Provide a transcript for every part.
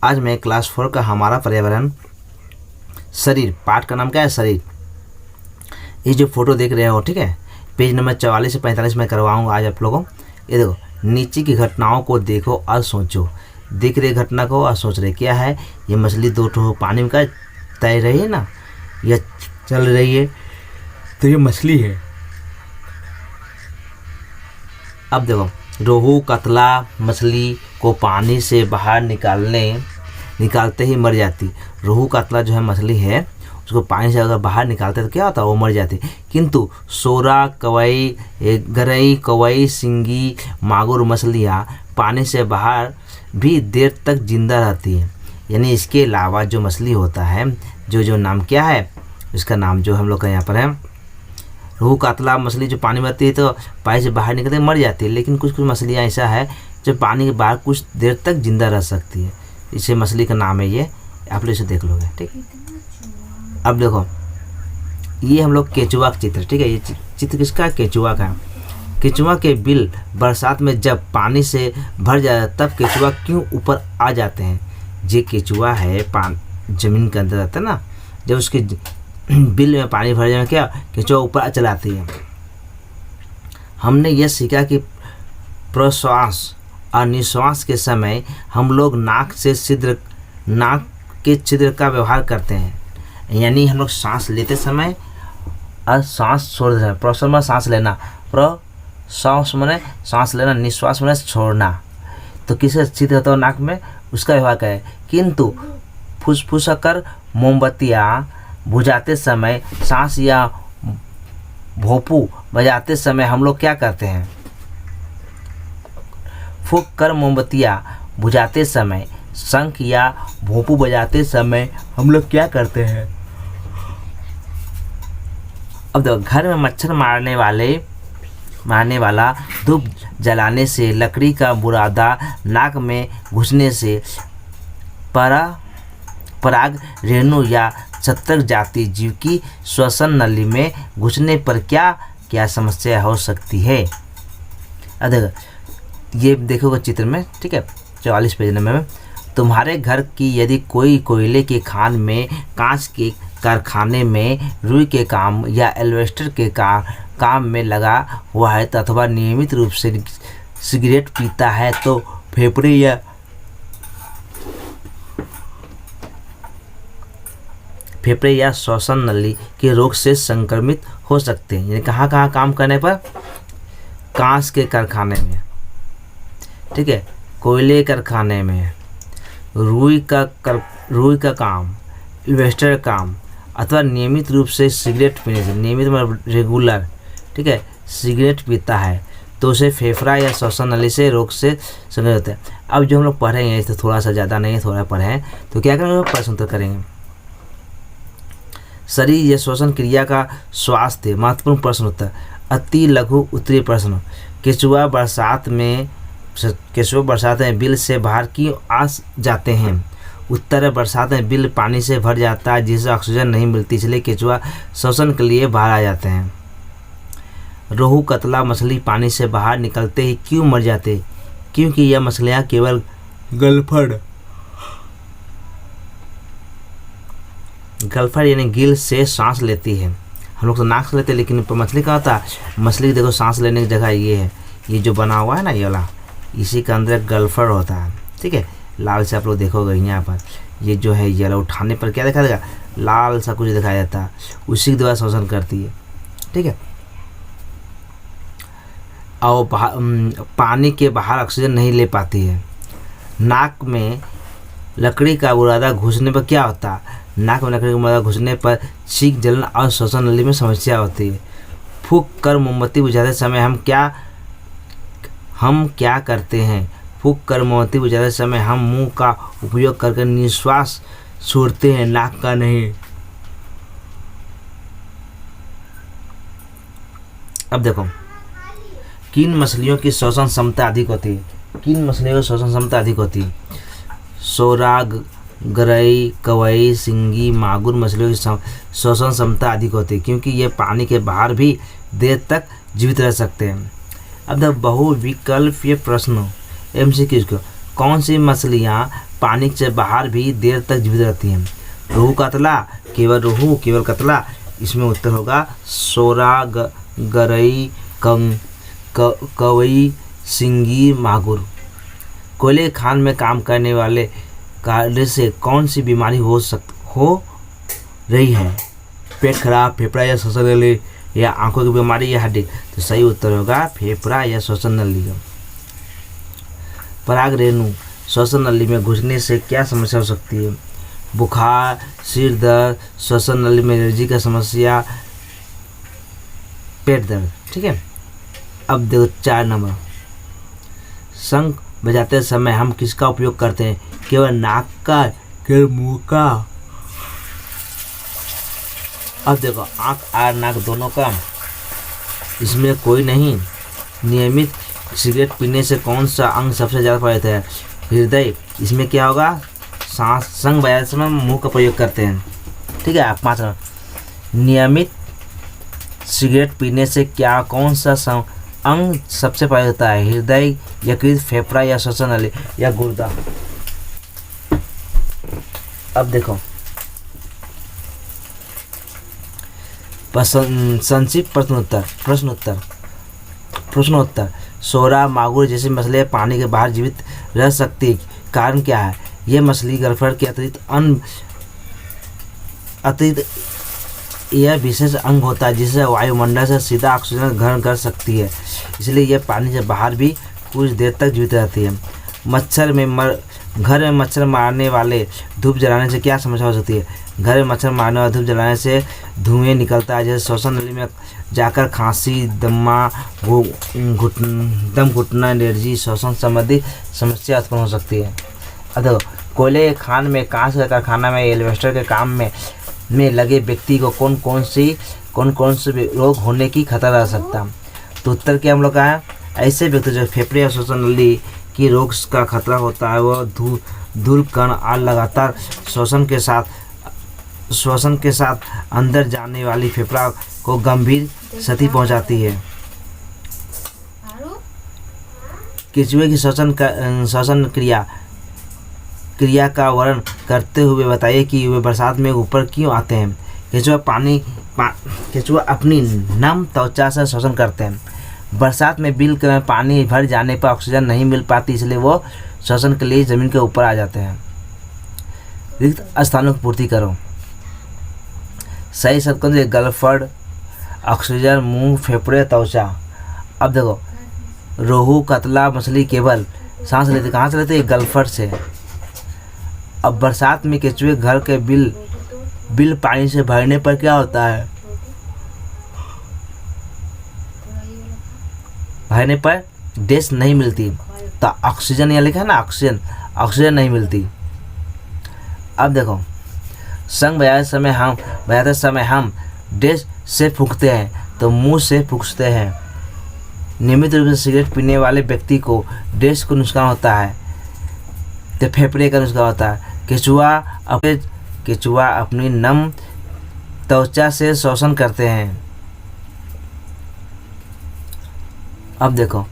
आज मैं क्लास 4 का हमारा पर्यावरण शरीर पाठ का नाम क्या है, शरीर। ये जो फोटो देख रहे हो, ठीक है, पेज नंबर 44 से 45 में करवाऊंगा आज आप लोगों। ये देखो, नीचे की घटनाओं को देखो और सोचो। देख रहे घटना को और सोच रहे क्या है। ये मछली दो ठो पानी में का तैर रही है ना, या चल रही है, तो ये मछली है। अब देखो, रोहू कतला मछली को पानी से बाहर निकालते ही मर जाती। रोहू कतला जो है मछली है, उसको पानी से अगर बाहर निकालते तो क्या होता है, वो मर जाती। किंतु सोरा, कवई, गरई, कवई, सिंगी, मागुर मछलियाँ पानी से बाहर भी देर तक जिंदा रहती है। यानी इसके अलावा जो मछली होता है, जो नाम क्या है, इसका नाम जो हम लोग का यहाँ पर है, रोहू कातला मछली जो पानी में रहती है तो पानी से बाहर निकलते मर जाती है। लेकिन कुछ मछलियाँ ऐसा है जो पानी के बाहर कुछ देर तक जिंदा रह सकती है। इसे मछली का नाम है ये, आप लोग इसे देख लोगे, ठीक। अब देखो, ये हम लोग केचुआ का चित्र, ठीक है। ये चित्र किसका, केचुआ का। केचुआ के बिल बरसात में जब पानी से भर जाता है तब केचुआ क्यों ऊपर आ जाते हैं। ये केचुआ है जमीन के अंदर रहता है ना, जब उसके बिल में पानी भर जाए क्या केचुआ ऊपर चला आती है। हमने यह सीखा कि प्रश्वास और निश्वास के समय हम लोग नाक के छिद्र का व्यवहार करते हैं। यानी हम लोग सांस लेते समय और सांस छोड़ देते हैं। प्रश्वास में सांस लेना, प्रश्वास मैंने सांस लेना, निश्वास मैंने छोड़ना। तो किसे छिद्र होता है नाक में, उसका व्यवहार करें। किंतु फुसफुसाकर मोमबत्तियाँ बुझाते समय, सांस या भोंपू बजाते समय हम लोग क्या करते हैं। फूंक कर मोमबत्तियाँ बुझाते समय, शंख या भोंपू बजाते समय हम लोग क्या करते हैं। अब देखो, घर में मच्छर मारने वाला धूप जलाने से, लकड़ी का बुरादा नाक में घुसने से, पराग रेणु या छत्रक जाति जीव की श्वसन नली में घुसने पर क्या क्या समस्या हो सकती है। अब देखो, ये देखोगे चित्र में, ठीक है, 44 पेज नंबर में। तुम्हारे घर की यदि कोई कोयले के खान में, कांच के कारखाने में, रुई के काम या एल्वेस्टर के काम में लगा हुआ है अथवा नियमित रूप से सिगरेट पीता है तो फेफड़े या श्वसन नली के रोग से संक्रमित हो सकते हैं। यानी कहाँ कहाँ काम करने पर, कांच के कारखाने में, ठीक है, कोयले कारखाने में, रुई का काम, इन्वेस्टर काम, अथवा नियमित रूप से सिगरेट पीने से, नियमित मतलब रेगुलर, ठीक है, सिगरेट पीता है तो उसे फेफड़ा या श्वसन नली से रोग से संक्रमित होता है। अब जो हम लोग पढ़ेंगे तो थोड़ा सा ज़्यादा नहीं है, थोड़ा पढ़ें तो क्या करेंगे, प्रश्न उत्तर करेंगे। शरीर या श्वसन क्रिया का स्वास्थ्य, महत्वपूर्ण प्रश्न उत्तर। अति लघु उत्तरीय प्रश्न। केचुआ बरसात में बिल से बाहर क्यों आ जाते हैं। उत्तर, बरसात में बिल पानी से भर जाता है जिससे ऑक्सीजन नहीं मिलती, इसलिए केचुआ श्वसन के लिए बाहर आ जाते हैं। रोहू कतला मछली पानी से बाहर निकलते ही क्यों मर जाते, क्योंकि यह मछलियाँ केवल गलफड़ यानी गिल से सांस लेती है। हम लोग तो नाक से लेते हैं, लेकिन मछली का होता है, मछली देखो सांस लेने की जगह ये है, ये जो बना हुआ है ना ये वाला, इसी के अंदर गलफड़ होता है, ठीक है। लाल से आप लोग देखोगे यहाँ पर, ये जो है ये उठाने पर क्या दिखा देगा, लाल सा कुछ दिखाया जाता है, उसी के द्वारा शोषण करती है, ठीक है। और पानी के बाहर ऑक्सीजन नहीं ले पाती है। नाक में लकड़ी का बुरादा घुसने पर क्या होता है, नाक में लकड़ी का बुरादा घुसने पर छींक, जलन और श्वसन नली में समस्या होती है। फूंक कर मोमबत्ती बुझाते समय हम क्या करते हैं। फूंक कर मोमबत्ती बुझाते समय हम मुंह का उपयोग करके निश्वास छोड़ते हैं, नाक का नहीं। अब देखो, किन मछलियों की श्वसन क्षमता अधिक होती है, किन मछलियों की श्वसन क्षमता अधिक होती है। सोरा, गरई, कवई, सिंगी, मागुर मछलियों की श्वसन क्षमता अधिक होती है क्योंकि ये पानी के बाहर भी देर तक जीवित रह सकते हैं। अब बहुविकल्पीय प्रश्न MCQ, कौन सी मछलियाँ पानी से बाहर भी देर तक जीवित रहती हैं? रोहू कतला, केवल रोहू, केवल कतला। इसमें उत्तर होगा सोरा, गरई, कवई, सिंगी, मागुर। कोयले खान में काम करने वाले कार्य से कौन सी बीमारी हो रही है? पेट खराब, फेफड़ा या श्वसन नली, या आंखों की बीमारी, या हड्डी। तो सही उत्तर होगा फेफड़ा या श्वसन नली का। पराग रेणु श्वसन नली में घुसने से क्या समस्या हो सकती है? बुखार, सिर दर्द, श्वसन नली में एलर्जी का समस्या, पेट दर्द। ठीक है, अब देखो 4 नंबर। शंख बजाते समय हम किसका उपयोग करते हैं? केवल नाक का, केवल मुंह का? अब देखो आँख और नाक दोनों का, इसमें कोई नहीं। नियमित सिगरेट पीने से कौन सा अंग सबसे ज़्यादा प्रभावित है? हृदय। इसमें क्या होगा? सांस। शंख बजाते समय मुंह का प्रयोग करते हैं। ठीक है, 5 नंबर। नियमित सिगरेट पीने से क्या कौन सा अंग सबसे प्रभावित होता है? हृदय, यकृत, फेफड़ा, या श्वसन नली, या गुर्दा? अब देखो संक्षिप्त प्रश्नोत्तर। सोरा, मागुर जैसी मछलियाँ पानी के बाहर जीवित रह सकती, कारण क्या है? ये मछली गलफड़ के अतिरिक्त यह विशेष अंग होता है जिससे वायुमंडल से सीधा ऑक्सीजन ग्रहण कर सकती है, इसलिए यह पानी से बाहर भी कुछ देर तक जीवित रहती है। घर में मच्छर मारने वाले धूप जलाने से क्या समस्या हो सकती है? घर में मच्छर मारने वाले धूप जलाने से धुएं निकलता है, जैसे श्वसन नली में जाकर खांसी, दम घुटना, एलर्जी, श्वसन संबंधी समस्या उत्पन्न हो सकती है। अब देखो कोयले खान में, कांच का कारखाना में, एल्वेस्टर के काम में लगे व्यक्ति को कौन कौन से रोग होने की खतरा रह सकता है? तो उत्तर क्या हम लोग का है? ऐसे व्यक्ति जो फेफड़े या श्वसन नली की रोग का खतरा होता है, वह धूल कण और लगातार श्वसन के साथ अंदर जाने वाली फेफड़ा को गंभीर क्षति पहुंचाती है। केंचुए की श्वसन क्रिया का वर्णन करते हुए बताइए कि वे बरसात में ऊपर क्यों आते हैं? केंचुआ अपनी नम त्वचा से श्वसन करते हैं। बरसात में बिल में पानी भर जाने पर ऑक्सीजन नहीं मिल पाती, इसलिए वो श्वसन के लिए जमीन के ऊपर आ जाते हैं। रिक्त स्थानों की पूर्ति करो। सही शब्द गलफड़, ऑक्सीजन, मुंह, फेफड़े, त्वचा। अब देखो रोहू, कतला मछली केवल सांस लेते कहाँ से लेते हैं? गलफड़ से। अब बरसात में केंचुए घर के बिल पानी से भरने पर क्या होता है? भरने पर गैस नहीं मिलती, तो ऑक्सीजन यहाँ लिखा है ना, ऑक्सीजन नहीं मिलती। अब देखो शंख बजाते समय हम डैश से फूंकते हैं, तो मुंह से फूंकते हैं। नियमित रूप से सिगरेट पीने वाले व्यक्ति को डैश को नुकसान होता है, तो फेफड़े का नुकसान होता है। केंचुआ अपनी नम त्वचा से श्वसन करते हैं। अब देखो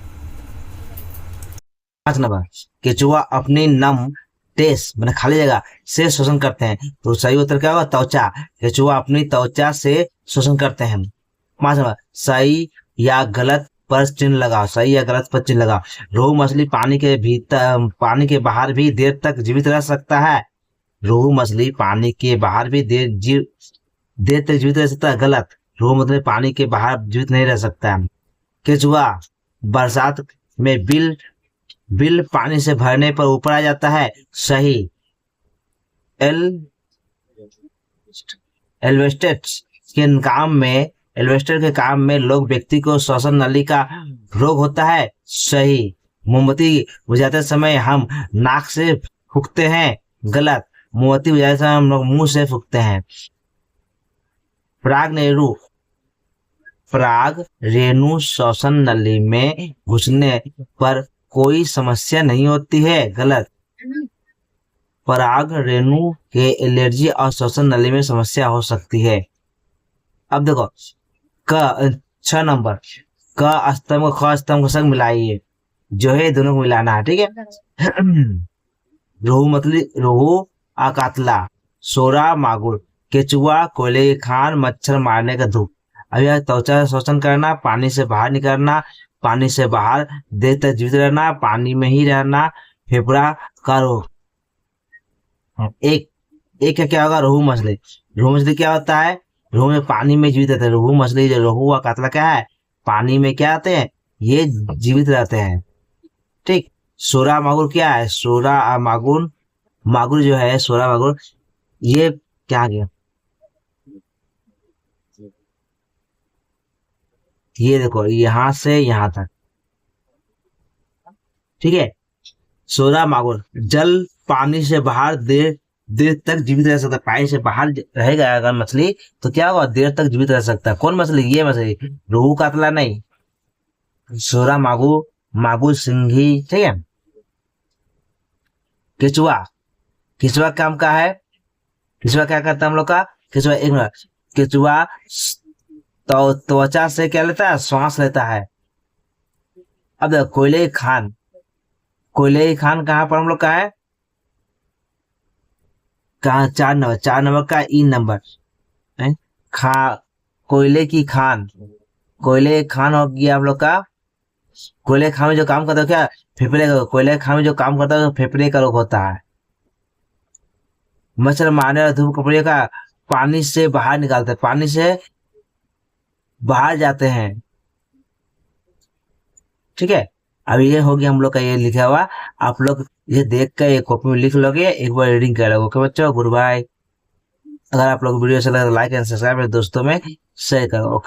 5 नंबर। केंचुआ अपनी नम टेस मैंने खाली जगह से श्वसन करते हैं, तो सही उत्तर क्या होगा? त्वचा। केंचुआ अपनी त्वचा से श्वसन करते हैं। 5 नंबर। सही या गलत पर चिन्ह लगाओ। सही या गलत पर चिन्ह लगाओ। रोहू मछली पानी के बाहर भी देर तक जीवित रह सकता है। रोहू मछली पानी के बाहर भी देर तक जीवित रह सकता है। गलत। रोहू मछली पानी के बाहर जीवित नहीं रह सकता है। केंचुआ बरसात में बिल पानी से भरने पर ऊपर आ जाता है। सही। एल्वेस्टर के काम में लोग व्यक्ति को श्वसन नली का रोग होता है। सही। मोमबत्ती बुझाते समय हम नाक से फूंकते हैं। गलत। मोमबत्ती बुझाते समय हम लोग मुंह से फूंकते हैं। पराग रेणु श्वसन नली में घुसने पर कोई समस्या नहीं होती है। गलत। पराग रेणु के एलर्जी और श्वसन नली में समस्या हो सकती है। अब देखो 6 नंबर। क स्तंभ ख स्तंभ के संग मिलाइए। जो है दोनों को मिलाना है, ठीक है। रोहू आ कातला, सोरा मागुर, केचुआ, कोयले की खान, मच्छर मारने का धूप। अब यह त्वचा शोषण करना, पानी से बाहर निकलना, पानी से बाहर देर तक जीवित रहना, पानी में ही रहना, फेफड़ा का रोग। एक एक का क्या होगा, रोहू मछली। रोहू मछली क्या होता है, रोहू में पानी में जीवित रहते हैं। रोहू मछली जो रोहू और कातला क्या है, पानी में क्या आते हैं, ये जीवित रहते हैं, ठीक। सोरा मागुर क्या है, सोरा मागुर, मागुर जो है सोरा मागुर, ये क्या गया, ये देखो यहाँ से यहाँ तक, ठीक है। सोरा मागुर जल पानी से बाहर देर देर तक जीवित रह सकता है। पानी से बाहर रहेगा अगर मछली तो क्या होगा, देर तक जीवित रह सकता है। कौन मछली, ये मछली, रोहू कातला नहीं, सोरा मागुर, मागुर सिंघी, ठीक है। केचुआ, केचुआ काम का है, केचुआ क्या करता है हम लोग का, केचुआ एक मिनट, केचुआ तो त्वचा से क्या लेता है, श्वास लेता है। अब देखो कोयले की खान, कोयले की खान कहाँ पर हम लोग का है, कहाँ, 4 नंबर, 4 नंबर का ई नंबर है। खा कोयले की खान, कोयले की खान हो गया हम लोग का। कोयले की खान में जो काम करता है क्या, फेफड़े का, कोयले की खान में जो काम करता है फेफड़े का रोग होता है। मच्छर मारने वाला धूप कपड़े का, पानी से बाहर निकालते हैं, पानी से बाहर जाते हैं, ठीक है। अब ये हो गया हम लोग का ये लिखा हुआ, आप लोग ये देख कर ये कॉपी में लिख लोगे, एक बार रीडिंग कर लोगे। ओके बच्चों, गुड बाय। अगर आप लोग वीडियो अच्छा लगा तो लाइक एंड सब्सक्राइब दोस्तों में शेयर करो। ओके।